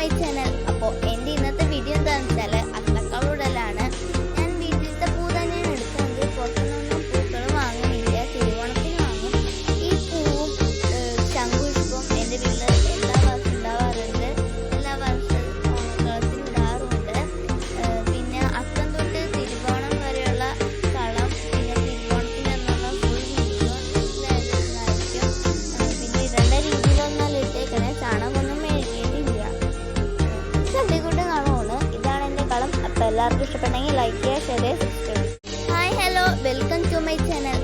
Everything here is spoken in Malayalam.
My channel. അപ്പോൾ എൻ്റെ ഇന്നത്തെ വീഡിയോ എന്താണെന്ന് വെച്ചാൽ അത്തക്കളുടലാണ്. ഞാൻ വീട്ടിലത്തെ പൂ തന്നെയാണ് എടുക്കുന്നത്. പുറത്തുനിന്നൊന്നും പൂക്കൾ വാങ്ങുന്നില്ല, തിരുവോണത്തിന് വാങ്ങും. ഈ പൂവും ശംഖുപുഷ്പവും എൻ്റെ വീട്ടിൽ എല്ലാ വർഷവും ഉണ്ടാവാറുണ്ട്. എല്ലാ വർഷവും ഓണക്കളത്തിൽ ഇടാറുണ്ട്. പിന്നെ അത്തം തൊട്ട് തിരുവോണം വരെയുള്ള കളം, പിന്നെ തിരുവോണത്തിന് എന്നുള്ള ഫുൾ വീഡിയോ ഇതായിരിക്കും. പിന്നെ ഇടേണ്ട രീതിയിലൊന്നും ഇട്ടേക്കണേ, ചാണകമൊന്നും മേടിക്കേണ്ടില്ല. ചട്ടിക്കൂട്ട് കളമാണ്. ഇതാണ് എൻ്റെ കളം. അപ്പോൾ എല്ലാവർക്കും ഇഷ്ടപ്പെട്ടെങ്കിൽ ലൈക്ക് ചെയ്യുക, ഷെയർ ചെയ്യുക, സബ്സ്ക്രൈബ് ചെയ്യുക. Hi hello, welcome to my channel.